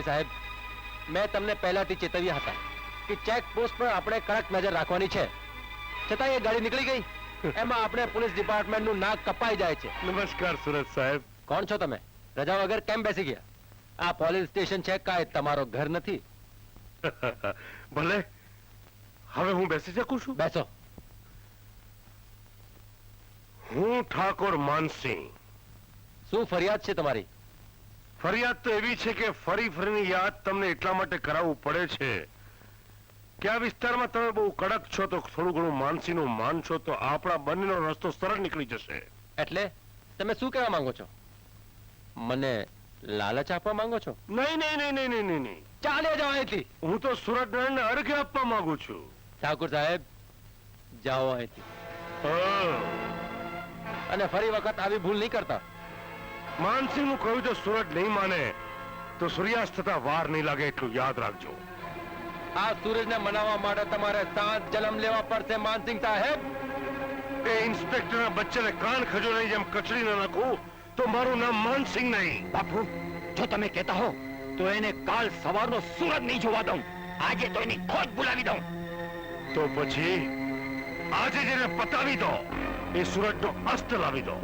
નહીં સાહેબ, મેં તમને પહેલાથી ચેતવ્યા હતા કે ચેક પોસ્ટ પર આપણે કડક નજર રાખવાની છે, છતાં એ ગાડી નીકળી ગઈ. એમાં આપણે પોલીસ ડિપાર્ટમેન્ટનું નાક કપાઈ જાય છે. નમસ્કાર સુરત સાહેબ. કોણ છો તમે? રજા વગર કેમ બેસી ગયા? આ પોલીસ સ્ટેશન છે, કાંઈ તમારો ઘર નથી. ભલે, હવે હું બેસી શકું છું? બેસો. હું ઠાકોર માનસિંહ. શું ફરિયાદ છે તમારી? ફરિયાદ તો એવી છે કે ફરી ફરીની યાદ તમને એટલા માટે કરાવવું પડે છે કે આ વિસ્તારમાં તમે બહુ કડક છો, તો થોડું ઘણું માનસીનું માન છો તો આપણા બંનેનો રસ્તો સરળ નીકળી જશે. એટલે તમે શું કહેવા માંગો છો? મને લાલચ આપવા માંગો છો? નહીં નહીં નહીં નહીં નહીં નહીં નહીં. ચાલે જાઓ અહીંથી. હું તો સુરતને અર્ઘ્ય આપવા માંગુ છું. ઠાકોર સાહેબ, જાઓ અહીંથી. હા. અને ફરી વખત આવી ભૂલ નહીં કરતા. માનસિંહ નું કહ્યું જો સુરત નહીં માને તો સૂર્યાસ્ત થતા વાર નહીં લાગે એટલું યાદ રાખજો. આ સૂરજને મનાવવા માટે તમારે 7 જન્મ લેવા પડશે માનસિંહ સાહેબ. એ ઇન્સ્પેક્ટરના બચ્ચાને કાન ખજૂરની જેમ કચડી ન નાખું તો મારું નામ માનસિંહ નહીં. બાપુ, જો તમે કહેતા હો તો એને કાલ સવારનો સૂરજ નહીં જોવા દઉં. આજે તો એની ખોજ બોલાવી દઉં. તો પછી આજે જેને પતાવી દો એ સૂરજનો અસ્ત લાવી દો.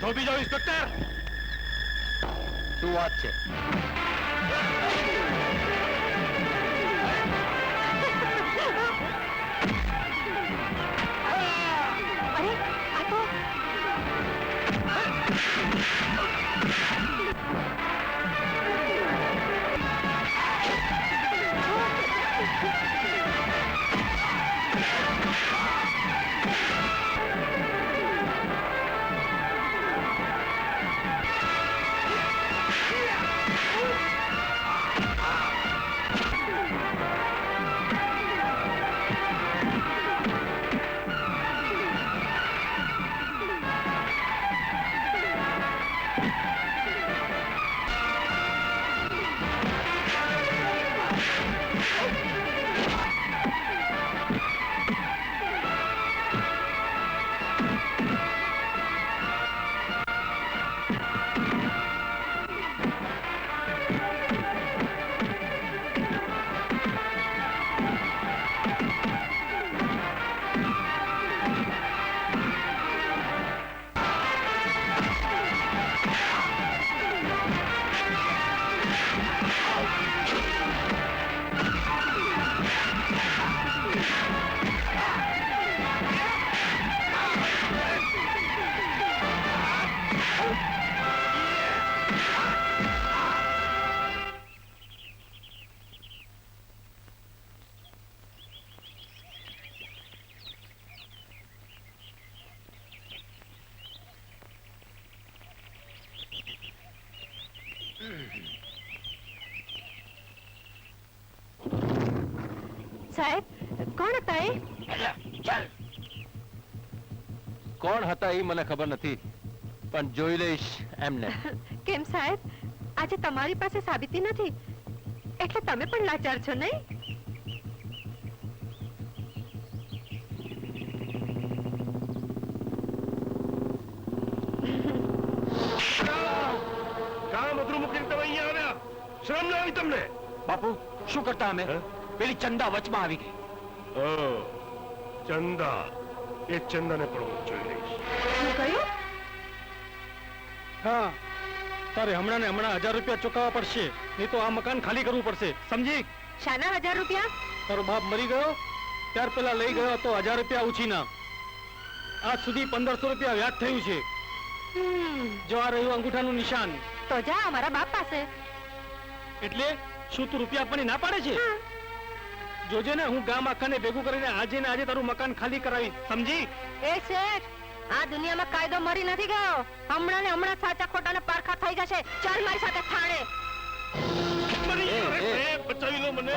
ધોબી જાઓ ઇન્સ્પેક્ટર. શું વાત છે? સાહેબ, કોણ હતા એ? કોણ હતા એ મને ખબર નથી, પણ જોઈ લઈશ એમને. કેમ સાહેબ, આજે તમારી પાસે સાબિતી નથી એટલે તમે પણ લાચાર છો નહીં? કામ અધરું મૂકીને તમે અહીંયા આવ્યા, શરમ ના આવી તમને? બાપુ, શું કરતા અમે? પેલી ચંદા વચમાં આવી ગઈ. ચંદા, એ ચંદાને પણ હું જોઈ લઈશ. શું કહ્યું? હા, તારે હમણાં ને હમણાં 1000 રૂપિયા ચૂકવવા પડશે, નહીં તો આ મકાન ખાલી કરવું પડશે, સમજી? શાના 1000 રૂપિયા? તારો બાપ મરી ગયો ત્યાર પેલા લઈ ગયો તો 1000 રૂપિયા ઉછીના. આજ સુધી 1500 રૂપિયા વ્યાજ થયું છે. જો આ રહ્યું અંગૂઠાનું નિશાન. તો જા અમારા બાપ પાસે. એટલે શું તું રૂપિયા આપવાની ના પાડે છે? જોજે ને, હું ગામ આખાને ભેગું કરીને આજે ને આજે તારું મકાન ખાલી કરાવી, સમજી? એ શેઠ, આ દુનિયામાં કાયદો મરી નથી ગયો. હમણાં ને હમણાં સાચા ખોટાને પારખા થઈ જશે. ચાલ મારી સાથે થાણે. બચાવી લો મને.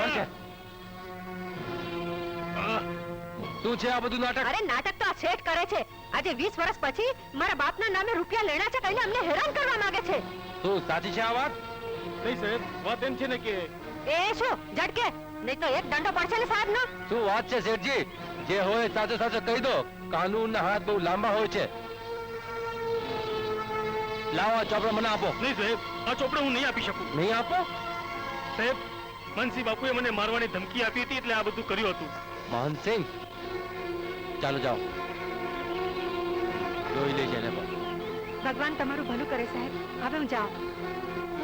શું છે આ બધું નાટક? અરે નાટક તો આ શેઠ કરે છે. આજે 20 વર્ષ પછી મારા બાપના નામે રૂપિયા લેણા છે કહીને અમને હેરાન કરવા માંગે છે. શું સાચી છે આ વાત? નહીં સાહેબ, વાત એમ છે ને કે એ શું ઝટકે નહીં તો એક દંડો પડશે ને સાહેબ નો. શું વાત છે શેઠજી? જે હોય સાચો સાચો કહી દો. કાનૂનના હાથ બહુ લાંબા હોય છે. લાવો આ ચોપડો મને આપો. નહીં સાહેબ, આ ચોપડો હું નહીં આપી શકું. નહીં આપો? સાહેબ, માનસી બાપુએ મને મારવાની ધમકી આપી હતી એટલે આ બધું કર્યું હતું. માનસિંહ, ચાલો જાઓ, જોઈ લેજે એને પણ. ભગવાન તમારું ભલું કરે સાહેબ. હવે હું જાઉં.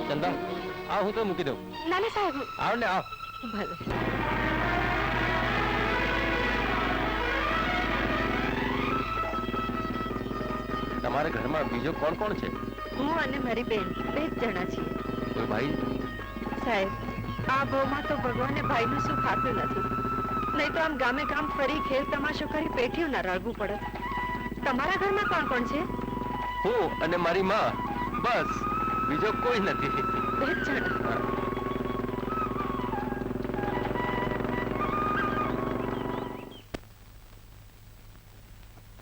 ચંદા, આ હું તો મૂકી દઉં. ના ના સાહેબ. આવ ને આવ. ભલે. તમારા ઘરમાં બીજો કોણ કોણ છે? હું અને મારી બેન 2 જ જણા છીએ. કોઈ ભાઈ? સાહેબ, આ બહુમાં તો ભગવાને ભાઈનું સુખ આપ્યું નથી. નહીં તો આમ ગામે ગામ ફરી ખેલ તમાશો કરી પેઠીઓ ના રળવું પડે. તમારા ઘરમાં કોણ કોણ છે? હું અને મારી માં, બસ. બીજો કોઈ નથી. 2 જ જણા.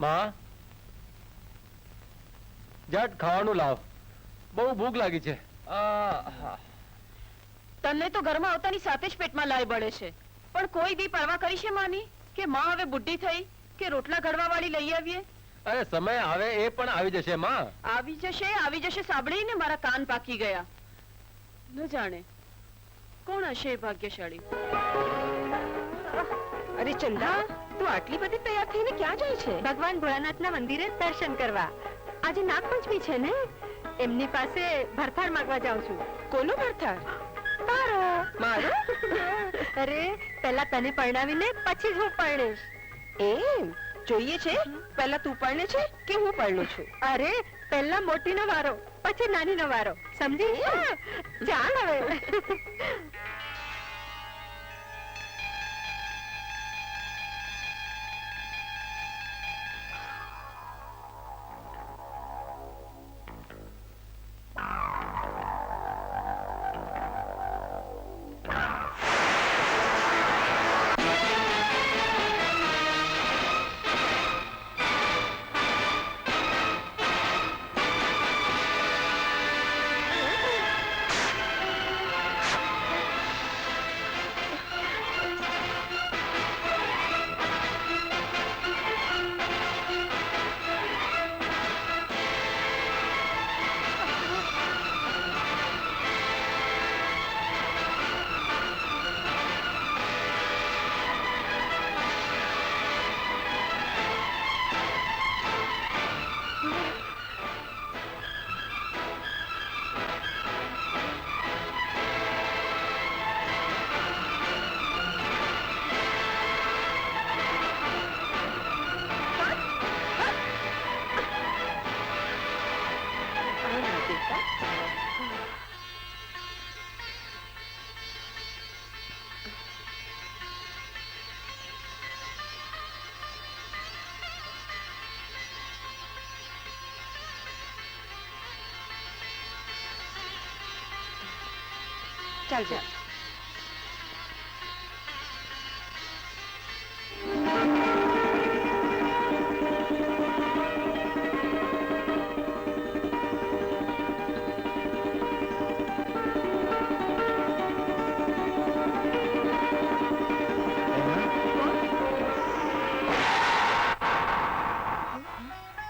માં, જટ ખાવાનું લાવ. બહુ ભૂખ લાગી છે. તને તો ઘરમાં આવતાની સાથે જ પેટમાં લાય બળે છે, પણ કોઈ દી પરવા કરી છે માની કે માં હવે બુઢી થઈ કે રોટલા ઘડવા વાળી લઈ આવીએ? અરે સમય આવે એ પણ આવી જશે માં. આવી જશે સાંભળીને મારા કાન પાકી ગયા. ન જાણે કોણ હશે એ ભાગ્યશાળી. અરે ચંદા, તું આટલી બધી તૈયાર થઈને ક્યાં જાય છે? ભગવાન ભોળાનાથના મંદિરે દર્શન કરવા. આજે નાગપંચમી છે ને, એમની પાસે ભરથાળ માંગવા જાઉં છું. કોનો ભરથાળ? તારો. મારો? અરે પહેલા તને પરણાવીને પછી જ હું પરણીશ. એમ જોઈએ છે પહેલા તું પરણે છે કે હું પરણું છું? અરે પહેલા મોટીનો વારો પછી નાનીનો વારો, સમજી? ચાલ હવે. ચાલ ચાલ.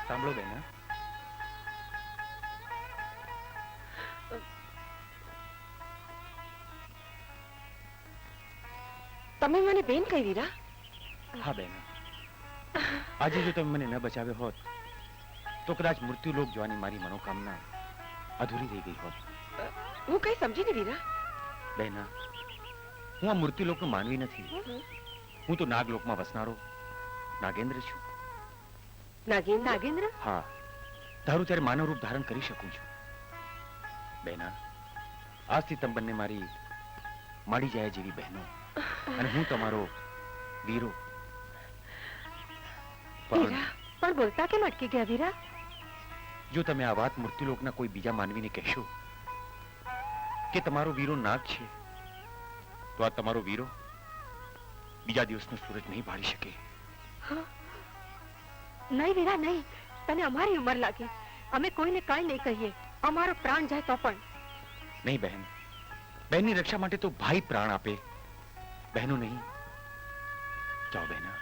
સાંભળો બેના, તમે મને બેન કહી દીધા? હા બેના, આજે જો તમે મને ન બચાવ્યો હોત તો કદાચ મૃત્યુલોક જવાની મારી મનોકામના અધૂરી રહી ગઈ હોત. હું કઈ સમજી નહીં વીરા. બેના, હું આ મૃત્યુલોકનો માનવી નથી. હું તો નાગલોકમાં વસનારો નાગેન્દ્ર છું. નાગેન્દ્ર? નાગેન્દ્ર? હા, ધારું ત્યારે માનવ રૂપ ધારણ કરી શકું છું. બેના, આજથી તમે બંને મારી માડી જાય જેવી બહેનો અને હું તમારો વીરો. વીરા, પણ બોલતા કેમ અટકી ગયા વીરા? જો તમે આ વાત મૃત્યુલોકના કોઈ બીજા માનવીને કહેશો કે તમારો વીરો નાગ છે, તો આ તમારો વીરો બીજા દિવસનો સૂરજ નહીં બાળી શકે. નહીં વીરા નહીં, તને અમારી ઉંમર લાગે. અમે કોઈને કાંઈ નહીં કહીએ, અમારો પ્રાણ જાય તો પણ. નહીં બહેન, બહેનની રક્ષા માટે તો ભાઈ પ્રાણ આપે, બહેનો નહીં. જાઓ બહેના,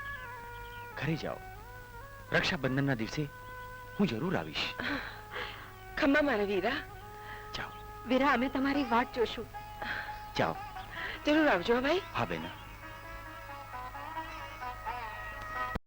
ઘરે જાઓ. રક્ષાબંધનના દિવસે હું જરૂર આવીશ. ખમ્મા મારા વીરા. જાઓ વીરા, અમે તમારી વાટ જોશું. જાઓ. જરૂર આવજો ભાઈ. હા બહેના.